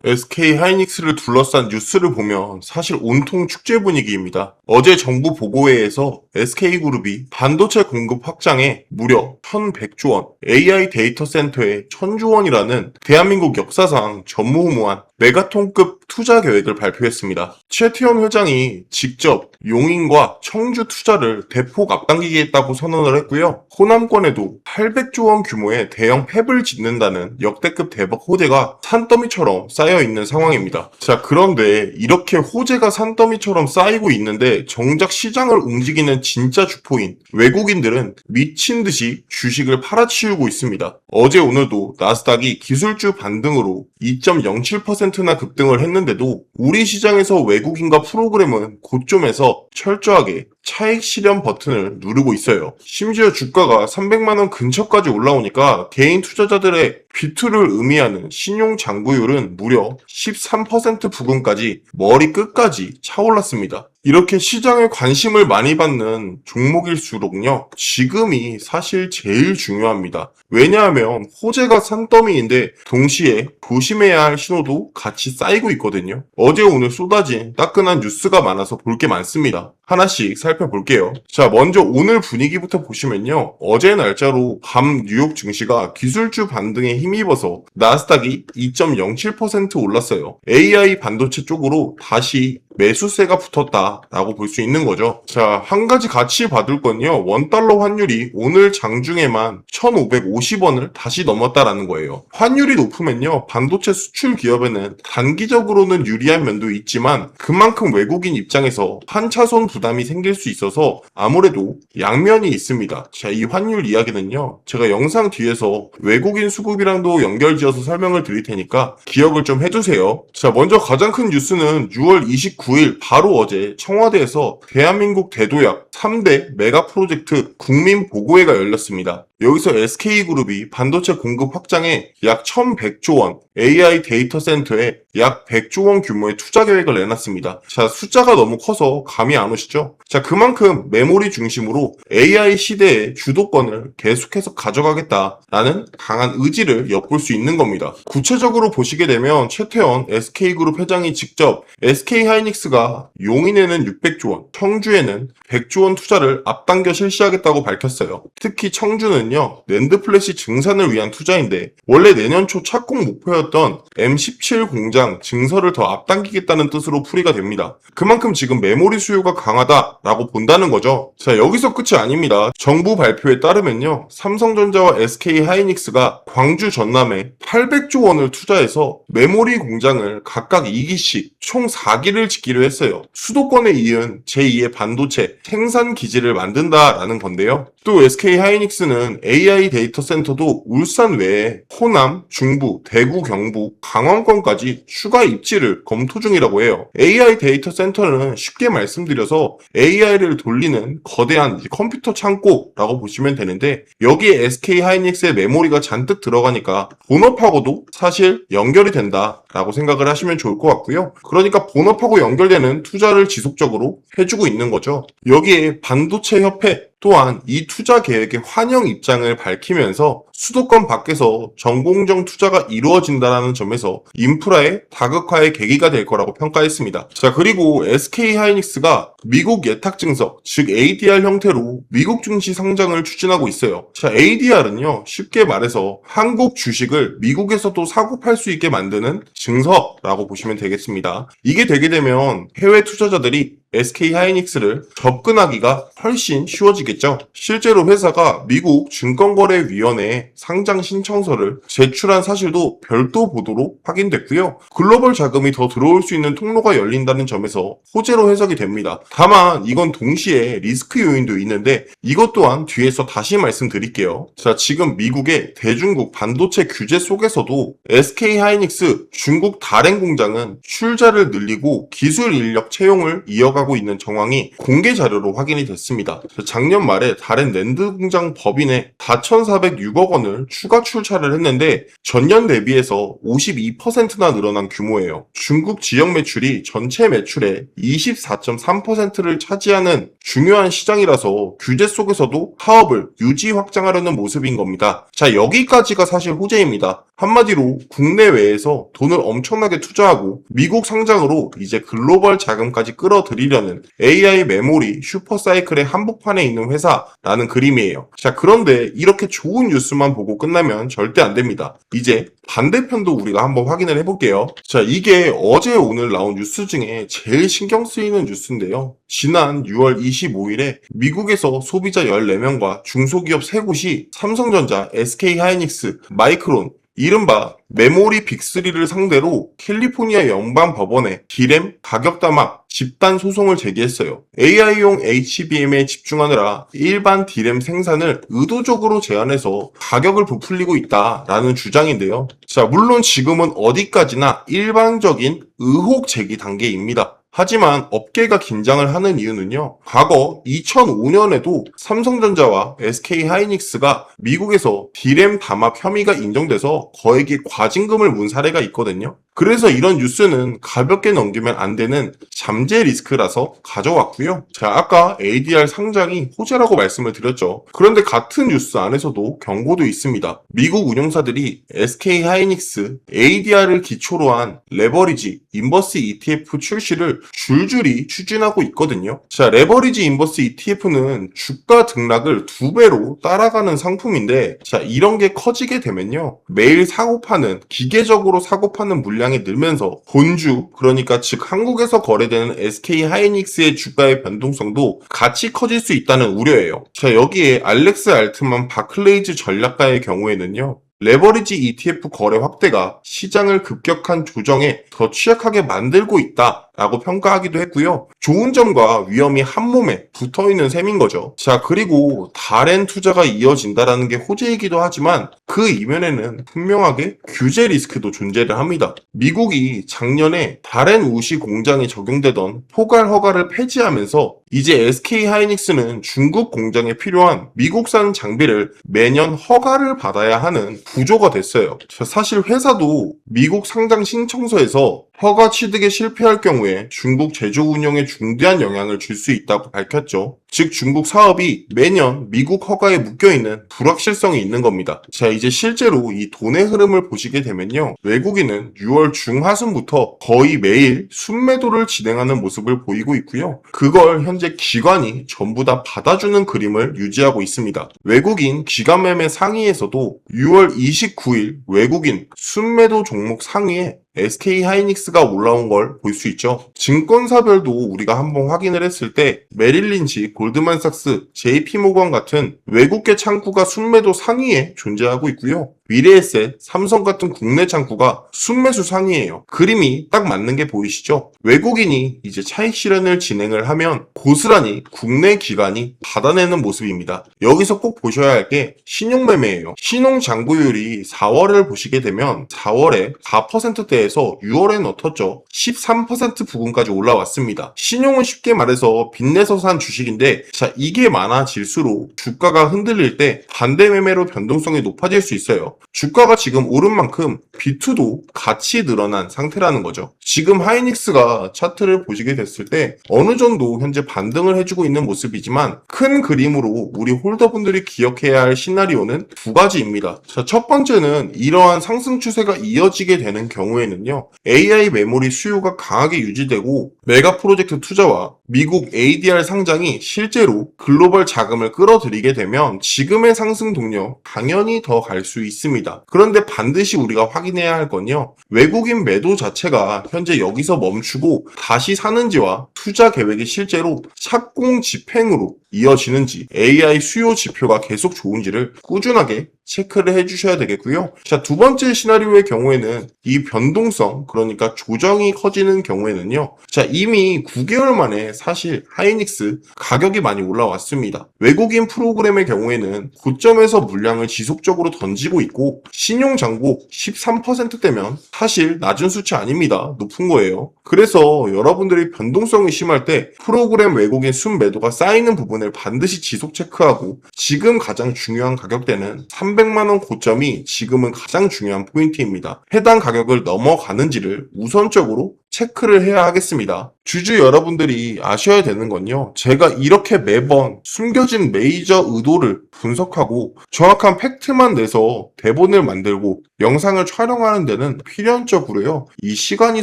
SK 하이닉스를 둘러싼 뉴스를 보면 사실 온통 축제 분위기입니다. 어제 정부 보고회에서 SK그룹이 반도체 공급 확장에 무려 1,100조 원, AI 데이터 센터에 1,000조 원이라는 대한민국 역사상 전무후무한 메가톤급 투자 계획을 발표했습니다. 최태원 회장이 직접 용인과 청주 투자를 대폭 앞당기겠다고 선언을 했고요. 호남권에도 800조 원 규모의 대형 팹을 짓는다는 역대급 대박 호재가 산더미처럼 쌓여 있는 상황입니다. 자, 그런데 이렇게 호재가 산더미처럼 쌓이고 있는데 정작 시장을 움직이는 진짜 주포인 외국인들은 미친 듯이 주식을 팔아치우고 있습니다. 어제 오늘도 나스닥이 기술주 반등으로 2.07%나 급등을 했는데도 우리 시장에서 외국인과 프로그램은 고점에서 철저하게 차익 실현 버튼을 누르고 있어요. 심지어 주가가 300만원 근처까지 올라오니까 개인 투자자들의 비투를 의미하는 신용 잔고율은 무려 13% 부근까지 머리 끝까지 차올랐습니다. 이렇게 시장에 관심을 많이 받는 종목일수록요, 지금이 사실 제일 중요합니다. 왜냐하면 호재가 산더미인데 동시에 조심해야 할 신호도 같이 쌓이고 있거든요. 어제 오늘 쏟아진 따끈한 뉴스가 많아서 볼 게 많습니다. 하나씩 살펴볼게요. 자, 먼저 오늘 분위기부터 보시면요. 어제 날짜로 밤 뉴욕 증시가 기술주 반등에 힘입어서 나스닥이 2.07% 올랐어요. AI 반도체 쪽으로 다시 매수세가 붙었다라고 볼 수 있는 거죠. 자, 한 가지 같이 받을 건요. 원달러 환율이 오늘 장중에만 1,550원을 다시 넘었다라는 거예요. 환율이 높으면요. 반도체 수출 기업에는 단기적으로는 유리한 면도 있지만 그만큼 외국인 입장에서 한차손 부담이 생길 수 있어서 아무래도 양면이 있습니다. 자, 이 환율 이야기는요. 제가 영상 뒤에서 외국인 수급이랑도 연결지어서 설명을 드릴 테니까 기억을 좀 해두세요. 자, 먼저 가장 큰 뉴스는 6월 29일 바로 어제 청와대에서 대한민국 대도약 3대 메가 프로젝트 국민보고회가 열렸습니다. 여기서 SK그룹이 반도체 공급 확장에 약 1,100조 원, AI 데이터 센터에 약 100조 원 규모의 투자 계획을 내놨습니다. 자, 숫자가 너무 커서 감이 안 오시죠? 자, 그만큼 메모리 중심으로 AI 시대의 주도권을 계속해서 가져가겠다라는 강한 의지를 엿볼 수 있는 겁니다. 구체적으로 보시게 되면 최태원 SK그룹 회장이 직접 SK하이닉스가 용인에는 600조 원, 청주에는 100조 원 투자를 앞당겨 실시하겠다고 밝혔어요. 특히 청주는요, 낸드 플래시 증산을 위한 투자인데 원래 내년 초 착공 목표였던 M17 공장 증설을 더 앞당기겠다는 뜻으로 풀이가 됩니다. 그만큼 지금 메모리 수요가 강하다라고 본다는 거죠. 자, 여기서 끝이 아닙니다. 정부 발표에 따르면요, 삼성전자와 SK하이닉스가 광주 전남에 800조 원을 투자해서 메모리 공장을 각각 2기씩 총 4기를 짓기로 했어요. 수도권에 이은 제2의 반도체 생산 기지를 만든다라는 건데요. 또 SK하이닉스는 AI 데이터 센터도 울산 외에 호남, 중부, 대구, 경북, 강원권까지 추가 입지를 검토 중이라고 해요. AI 데이터 센터는 쉽게 말씀드려서 AI를 돌리는 거대한 컴퓨터 창고라고 보시면 되는데 여기에 SK하이닉스의 메모리가 잔뜩 들어가니까 본업하고도 사실 연결이 된다라고 생각을 하시면 좋을 것 같고요. 그러니까 본업하고 연결되는 투자를 지속적으로 해주고 있는 거죠. 여기에 반도체 협회 또한 이 투자 계획의 환영 입장을 밝히면서 수도권 밖에서 전공정 투자가 이루어진다는 점에서 인프라의 다극화의 계기가 될 거라고 평가했습니다. 자, 그리고 SK하이닉스가 미국 예탁증석, 즉 ADR 형태로 미국 증시 상장을 추진하고 있어요. 자, ADR은요, 쉽게 말해서 한국 주식을 미국에서도 사고 팔 수 있게 만드는 증서라고 보시면 되겠습니다. 이게 되게 되면 해외 투자자들이 SK하이닉스를 접근하기가 훨씬 쉬워지겠죠. 실제로 회사가 미국 증권거래위원회에 상장 신청서를 제출한 사실도 별도 보도로 확인됐고요. 글로벌 자금이 더 들어올 수 있는 통로가 열린다는 점에서 호재로 해석이 됩니다. 다만 이건 동시에 리스크 요인도 있는데 이것 또한 뒤에서 다시 말씀드릴게요. 자, 지금 미국의 대중국 반도체 규제 속에서도 SK하이닉스 중국 다롄 공장은 출자를 늘리고 기술 인력 채용을 이어가고 있는 정황이 공개 자료로 확인이 됐습니다. 작년 말에 다롄 낸드 공장 법인에 4,406억 원을 추가 출차를 했는데 전년 대비해서 52%나 늘어난 규모예요. 중국 지역 매출이 전체 매출의 24.3%를 차지하는 중요한 시장이라서 규제 속에서도 사업을 유지 확장하려는 모습인 겁니다. 자, 여기까지가 사실 호재입니다. 한마디로 국내외에서 돈을 엄청나게 투자하고 미국 상장으로 이제 글로벌 자금까지 끌어들이려는 AI 메모리 슈퍼사이클의 한복판에 있는 회사라는 그림이에요. 자, 그런데 이렇게 좋은 뉴스만 보고 끝나면 절대 안 됩니다. 이제 반대편도 우리가 한번 확인을 해볼게요. 자, 이게 어제 오늘 나온 뉴스 중에 제일 신경 쓰이는 뉴스인데요. 지난 6월 25일에 미국에서 소비자 14명과 중소기업 3곳이 삼성전자, SK하이닉스, 마이크론, 이른바 메모리 빅3를 상대로 캘리포니아 연방법원에 디램 가격 담합 집단 소송을 제기했어요. AI용 HBM에 집중하느라 일반 디램 생산을 의도적으로 제한해서 가격을 부풀리고 있다라는 주장인데요. 자, 물론 지금은 어디까지나 일반적인 의혹 제기 단계입니다. 하지만 업계가 긴장을 하는 이유는요. 과거 2005년에도 삼성전자와 SK하이닉스가 미국에서 디램 담합 혐의가 인정돼서 거액의 과징금을 문 사례가 있거든요. 그래서 이런 뉴스는 가볍게 넘기면 안 되는 잠재 리스크라서 가져왔고요. 자, 아까 ADR 상장이 호재라고 말씀을 드렸죠. 그런데 같은 뉴스 안에서도 경고도 있습니다. 미국 운용사들이 SK하이닉스 ADR을 기초로 한 레버리지 인버스 ETF 출시를 줄줄이 추진하고 있거든요. 자, 레버리지 인버스 ETF는 주가 등락을 2배로 따라가는 상품인데, 자, 이런 게 커지게 되면요. 매일 사고 파는, 기계적으로 사고 파는 물량이 늘면서 본주, 그러니까 즉 한국에서 거래되는 SK하이닉스의 주가의 변동성도 같이 커질 수 있다는 우려예요. 자, 여기에 알렉스 알트만 바클레이즈 전략가의 경우에는요. 레버리지 ETF 거래 확대가 시장을 급격한 조정에 더 취약하게 만들고 있다라고 평가하기도 했고요. 좋은 점과 위험이 한 몸에 붙어있는 셈인 거죠. 자, 그리고 다른 투자가 이어진다라는 게 호재이기도 하지만 그 이면에는 분명하게 규제 리스크도 존재를 합니다. 미국이 작년에 다른 우시 공장에 적용되던 포괄 허가를 폐지하면서 이제 SK하이닉스는 중국 공장에 필요한 미국산 장비를 매년 허가를 받아야 하는 구조가 됐어요. 사실 회사도 미국 상장 신청서에서 허가 취득에 실패할 경우에 중국 제조 운영에 중대한 영향을 줄 수 있다고 밝혔죠. 즉 중국 사업이 매년 미국 허가에 묶여있는 불확실성이 있는 겁니다. 자, 이제 실제로 이 돈의 흐름을 보시게 되면요. 외국인은 6월 중하순부터 거의 매일 순매도를 진행하는 모습을 보이고 있고요. 그걸 현재 기관이 전부 다 받아주는 그림을 유지하고 있습니다. 외국인 기관 매매 상위에서도 6월 29일 외국인 순매도 종목 상위에 SK하이닉스가 올라온 걸 볼 수 있죠. 증권사별도 우리가 한번 확인을 했을 때 메릴린치, 골드만삭스, JP모건 같은 외국계 창구가 순매도 상위에 존재하고 있고요. 미래에셋, 삼성 같은 국내 창구가 순매수 상위예요. 그림이 딱 맞는 게 보이시죠? 외국인이 이제 차익 실현을 진행을 하면 고스란히 국내 기관이 받아내는 모습입니다. 여기서 꼭 보셔야 할 게 신용매매예요. 신용잔고율이 4월을 보시게 되면 4월에 4%대에서 6월엔 어떻죠? 13% 부근까지 올라왔습니다. 신용은 쉽게 말해서 빚내서 산 주식인데, 자, 이게 많아질수록 주가가 흔들릴 때 반대 매매로 변동성이 높아질 수 있어요. 주가가 지금 오른 만큼 B2도 같이 늘어난 상태라는 거죠. 지금 하이닉스가 차트를 보시게 됐을 때 어느 정도 현재 반등을 해주고 있는 모습이지만 큰 그림으로 우리 홀더분들이 기억해야 할 시나리오는 두 가지입니다. 자, 첫 번째는 이러한 상승 추세가 이어지게 되는 경우에는요. AI 메모리 수요가 강하게 유지되고 메가 프로젝트 투자와 미국 ADR 상장이 실제로 글로벌 자금을 끌어들이게 되면 지금의 상승 동력 당연히 더 갈 수 있습니다. 그런데 반드시 우리가 확인해야 할 건요. 외국인 매도 자체가 현재 여기서 멈추고 다시 사는지와 투자 계획이 실제로 착공 집행으로 이어지는지 AI 수요 지표가 계속 좋은지를 꾸준하게 체크를 해주셔야 되겠고요. 자, 두 번째 시나리오의 경우에는 이 변동성, 그러니까 조정이 커지는 경우에는요. 자, 이미 9개월 만에 사실 하이닉스 가격이 많이 올라왔습니다. 외국인 프로그램의 경우에는 고점에서 물량을 지속적으로 던지고 있고 신용잔고 13%대면 사실 낮은 수치 아닙니다. 높은 거예요. 그래서 여러분들이 변동성이 심할 때 프로그램 외국인 순매도가 쌓이는 부분에 라인을 반드시 지속 체크하고 지금 가장 중요한 가격대는 300만원 고점이 지금은 가장 중요한 포인트입니다. 해당 가격을 넘어가는지를 우선적으로 체크를 해야 하겠습니다. 주주 여러분들이 아셔야 되는 건요. 제가 이렇게 매번 숨겨진 메이저 의도를 분석하고 정확한 팩트만 내서 대본을 만들고 영상을 촬영하는 데는 필연적으로요. 이 시간이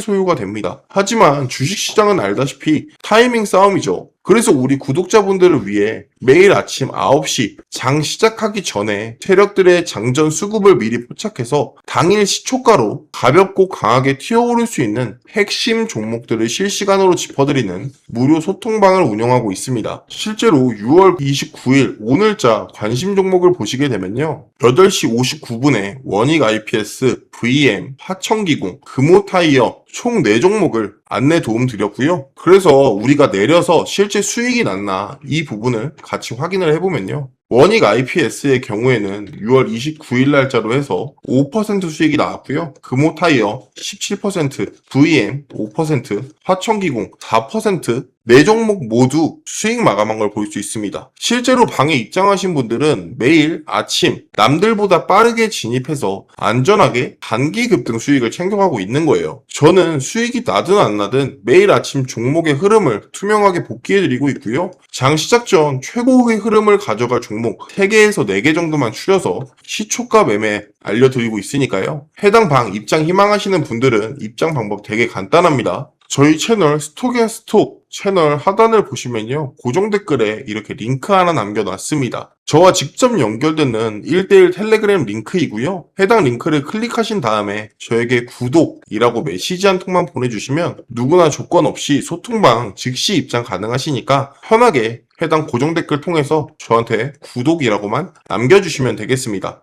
소요가 됩니다. 하지만 주식시장은 알다시피 타이밍 싸움이죠. 그래서 우리 구독자분들을 위해 매일 아침 9시 장 시작하기 전에 세력들의 장전 수급을 미리 포착해서 당일 시초가로 가볍고 강하게 튀어오를 수 있는 핵심 종목들을 실시간으로 짚어드리는 무료 소통방을 운영하고 있습니다. 실제로 6월 29일 오늘자 관심 종목을 보시게 되면요. 8시 59분에 원익 IPS, VM, 하청기공, 금호타이어 총 4종목을 안내 도움 드렸고요. 그래서 우리가 내려서 실제 수익이 났나 이 부분을 같이 확인을 해보면요. 원익 IPS의 경우에는 6월 29일 날짜로 해서 5% 수익이 나왔고요. 금호타이어 17%, VM 5%, 하청기공 4%, 4종목 모두 수익 마감한 걸 볼 수 있습니다. 실제로 방에 입장하신 분들은 매일 아침 남들보다 빠르게 진입해서 안전하게 단기 급등 수익을 챙겨가고 있는 거예요. 저는 수익이 나든 안 나든 매일 아침 종목의 흐름을 투명하게 복귀해드리고 있고요. 장 시작 전 최고의 흐름을 가져갈 종목 3개에서 4개 정도만 추려서 시초가 매매 알려드리고 있으니까요. 해당 방 입장 희망하시는 분들은 입장 방법 되게 간단합니다. 저희 채널 스톡앤스톡 채널 하단을 보시면요. 고정 댓글에 이렇게 링크 하나 남겨놨습니다. 저와 직접 연결되는 1대1 텔레그램 링크이고요. 해당 링크를 클릭하신 다음에 저에게 구독이라고 메시지 한 통만 보내주시면 누구나 조건 없이 소통방 즉시 입장 가능하시니까 편하게 해당 고정 댓글 통해서 저한테 구독이라고만 남겨주시면 되겠습니다.